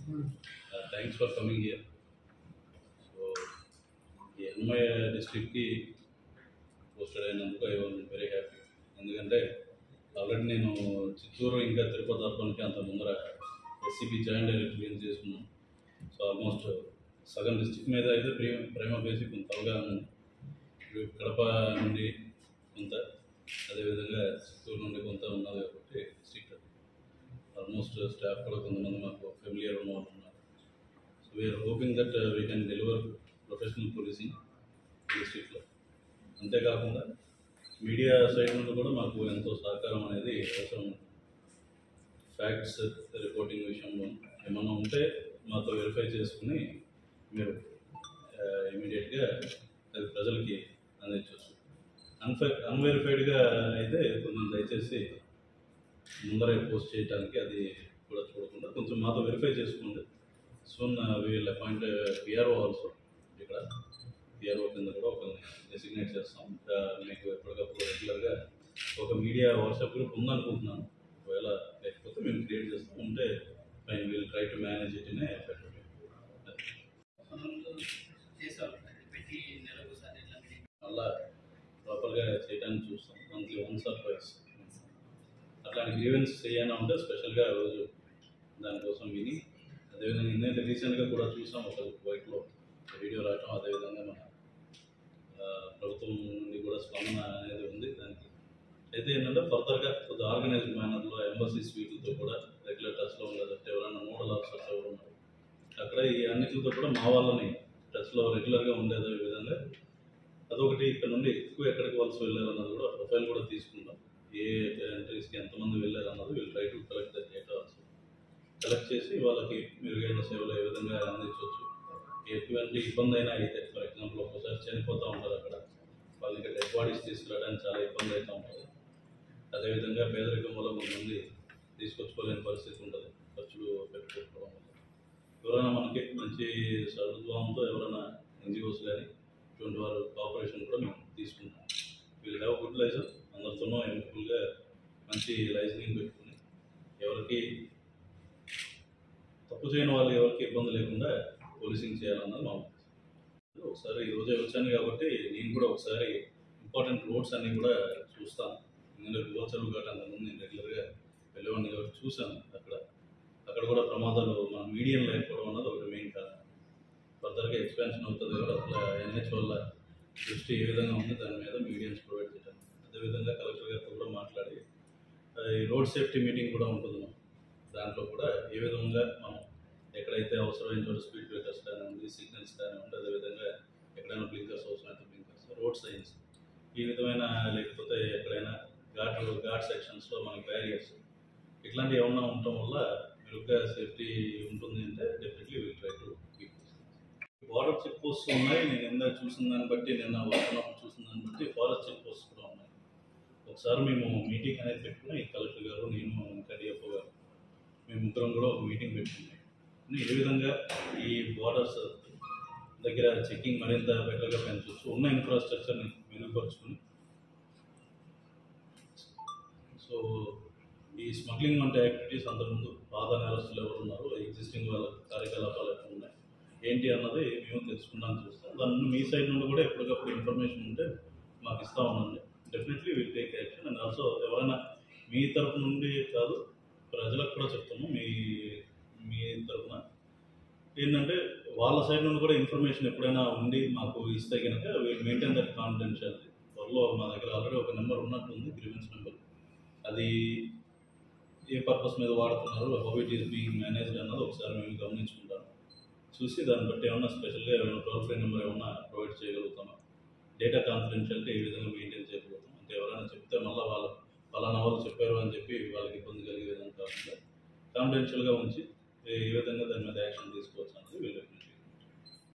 Thanks for coming here. So, ఈ ఎన్ఎంఐ డిస్ట్రిక్ట్కి posted అయినందుకు I was very happy. ఎందుకంటే already నేను చిత్తూరు ఇంకా తిరుపతి అర్బన్కి అంత ముందర ఎస్సీబీ జాయింట్ డైరెక్టర్ ఏం చేసుకున్నాను. సో ఆల్మోస్ట్ సగం డిస్ట్రిక్ట్ మీద అయితే ప్రేమ బేసి కొంత అవగాహన ఉంది. కడప నుండి కొంత, అదేవిధంగా చిత్తూరు నుండి కొంత ఉన్నది కాబట్టి డిస్ట్రిక్ట్ ఆల్మోస్ట్ స్టాఫ్ కూడా కొంతమంది మాకు ఫెమిలియర్ ఉన్న వాళ్ళు ఉన్నారు. So we're hoping that we can deliver professional policing డిస్ట్రిక్ట్లో. అంతేకాకుండా మీడియా సైడ్ నుండి కూడా మాకు ఎంతో సహకారం అనేది అవసరం ఉంటుంది. ఫ్యాక్ట్స్ రిపోర్టింగ్ విషయంలో ఏమన్నా ఉంటే మాతో వెరిఫై చేసుకుని మీరు ఇమీడియట్గా అది ప్రజలకి అందించవచ్చు. అన్వెరిఫైడ్గా అయితే కొంచెం దయచేసి ముందరే పోస్ట్ చేయడానికి అది కూడా చూడకుండా కొంచెం మాతో వెరిఫై చేసుకోండి. Soon we'll appoint PRO also. ఇక్కడ పిఆర్ఓ కింద కూడా ఒక డెసిగ్నేట్ చేస్తాం. మీకు ఎప్పటికప్పుడు రెగ్యులర్గా ఒక మీడియా వాట్సాప్ గ్రూప్ ఉందనుకుంటున్నాను. ఒకవేళ లేకపోతే మేము క్రియేట్ చేస్తాం. ఉంటే మేము will try to manage it in effective. అలా ప్రాపర్గా చేయడానికి చూస్తాం. మంత్లీ వన్స్ ఆర్ ట్వైస్ అట్లాంటి గ్రీవెన్స్ చేయాలని ఉంటే స్పెషల్గా రోజు దానికోసం విని, అదేవిధంగా ఏంటంటే రీసెంట్గా కూడా చూసాం ఒక వైట్లో వీడియో రావటం, అదేవిధంగా మన ప్రభుత్వం నుండి కూడా స్పందన అనేది ఉంది దానికి. అయితే ఏంటంటే ఫర్దర్గా కొద్దిగా ఆర్గనైజ్డ్ మేనర్లో ఎంబసీస్ వీటితో కూడా రెగ్యులర్ టచ్లో ఉండదు. ఎవరైనా నోడల్ ఆఫీసర్స్ ఎవరు ఉన్నారు అక్కడ ఈ అన్నిటితో కూడా మా వాళ్ళని టచ్లో రెగ్యులర్గా ఉండేదే విధంగా అదొకటి. ఇక్కడ నుండి ఎక్కువ ఎక్కడికి వలస వెళ్ళారు అన్నది కూడా ప్రొఫైల్ కూడా తీసుకుంటాం. ఏ కంట్రీస్కి ఎంతమంది వెళ్ళారు అన్నది వీళ్ళు try to collect the data also. Collect చేసి వాళ్ళకి మెరుగైన సేవలు ఏ విధంగా అందించవచ్చు. ఎటువంటి ఇబ్బంది అయినా అయితే, ఫర్ ఎగ్జాంపుల్ ఒక్కోసారి చనిపోతూ ఉంటారు అక్కడ, వాళ్ళకి డెడ్ బాడీస్ తీసుకురావడానికి చాలా ఇబ్బంది అవుతూ ఉంటుంది. అదేవిధంగా పేదరికం వల్ల కొంతమంది తీసుకొచ్చుకోలేని పరిస్థితి ఉంటుంది, ఖర్చులు పెట్టుకోవడం వల్ల. ఎవరైనా మనకి మంచి సదుద్భావంతో ఎవరైనా ఎన్జిఓస్ కానీ ఇటువంటి వారు కోఆపరేషన్ కూడా మేము తీసుకుంటాం. వీళ్ళు హ్యావ్ గుడ్ లైసెన్స్, అందరితోనూ ఎంపుల్గా మంచి లైసెన్సింగ్ పెట్టుకుని ఎవరికి తప్పు చేయని వాళ్ళు ఎవరికి ఇబ్బంది లేకుండా పోలీసింగ్ చేయాలన్నది మా ఉద్దేశం. ఒకసారి ఈరోజే వచ్చాను కాబట్టి నేను కూడా ఒకసారి ఇంపార్టెంట్ రోడ్స్ అన్నీ కూడా చూస్తాను. ఎందుకంటే గోచరు కాబట్టి అంతకుముందు నేను రెగ్యులర్గా వెళ్ళేవాడిని కాబట్టి చూశాను. అక్కడ కూడా ప్రమాదాలు మన మీడియం లేకపోవడం అన్నది ఒకటి మెయిన్ కారణం. ఫర్దర్గా ఎక్స్పాన్షన్ అవుతుంది కాబట్టి అసలు ఎన్హెచ్ వల్ల దృష్టి ఏ విధంగా ఉంది దాని మీద మీడియన్స్ ప్రొవైడ్ చేయడం. అదేవిధంగా కలెక్టర్ గారితో కూడా మాట్లాడి ఈ రోడ్ సేఫ్టీ మీటింగ్ కూడా ఉంటుంది. దాంట్లో కూడా ఏ విధంగా మనం ఎక్కడైతే అవసరమైన చోట స్పీడ్ బ్రేకర్స్ కానివ్వండి, సిగ్నల్స్ కానివ్వండి, అదేవిధంగా ఎక్కడైనా బ్లింకర్స్ అవసరమైతే బ్లింకర్స్, రోడ్ సైన్స్ ఈ విధమైన, లేకపోతే ఎక్కడైనా ఘాట్ సెక్షన్స్లో మనకి బ్యారియర్స్ ఇట్లాంటివి ఏమన్నా ఉండటం వల్ల మెరుగ్గా సేఫ్టీ ఉంటుంది అంటే definitely will try to keep. Border check post ఉన్నాయి. నేను ఇందాక చూసిన దాన్ని బట్టి, నిన్న వస్తున్నప్పుడు చూసిన దాన్ని బట్టి ఫారెస్ట్ చెక్ పోస్ట్ కూడా ఉన్నాయి. ఒకసారి మేము మీటింగ్ అనేది పెట్టుకుని కలెక్టర్ గారు, నేను, ఇంకా డిఎఫ్ఓ గారు, మేము ముగ్గురం కూడా ఒక మీటింగ్ పెట్టుకున్నాం. ఏ విధంగా ఈ బార్డర్స్ దగ్గర చెకింగ్ మరింత బెటర్గా పెంచవచ్చు, ఉన్న ఇన్ఫ్రాస్ట్రక్చర్ని మెరుగుపరుచుకుని. సో ఈ స్మగ్లింగ్ వంటి యాక్టివిటీస్ అంతకుముందు పాత నేరస్తులు ఎవరు ఉన్నారు, ఎగ్జిస్టింగ్ వాళ్ళ కార్యకలాపాలు ఎక్కడ ఉన్నాయి ఏంటి అన్నది మేము తెలుసుకుందాం చూస్తాం. దాన్ని మీ సైడ్ నుండి కూడా ఎప్పటికప్పుడు ఇన్ఫర్మేషన్ ఉంటే మాకు ఇస్తూ ఉండండి. Definitely will take action. And also ఎవరైనా మీ తరపు నుండి కాదు, ప్రజలకు కూడా చెప్తాము, మీ తరఫున ఏంటంటే వాళ్ళ సైడ్ నుండి కూడా ఇన్ఫర్మేషన్ ఎప్పుడైనా ఉండి మాకు ఇస్తే కనుక విల్ మెయింటైన్ దట్ కాన్ఫిడెన్షియాలిటీ. త్వరలో మా దగ్గర ఆల్రెడీ ఒక నెంబర్ ఉన్నట్టుంది, గ్రీవెన్స్ నెంబర్. అది ఏ పర్పస్ మీద వాడుతున్నారు, how it is being managed అన్నది ఒకసారి మేము గమనించుకుంటాము. చూసి దాన్ని బట్టి ఏమన్నా స్పెషల్గా ఏమైనా టోల్ ఫ్రీ నెంబర్ ఏమన్నా ప్రొవైడ్ చేయగలుగుతామా, డేటా కాన్ఫిడెన్షియాలిటీ ఏ విధంగా మెయింటైన్ చేయగలుగుతాం అంటే ఎవరైనా చెప్తే మళ్ళీ వాళ్ళ వాళ్ళు చెప్పారు అని చెప్పి వాళ్ళకి ఇబ్బంది కలిగే విధంగా కాకుండా కాన్ఫిడెన్షియల్గా ఉంచి ఏ విధంగా దాని మీద యాక్షన్ తీసుకోవచ్చు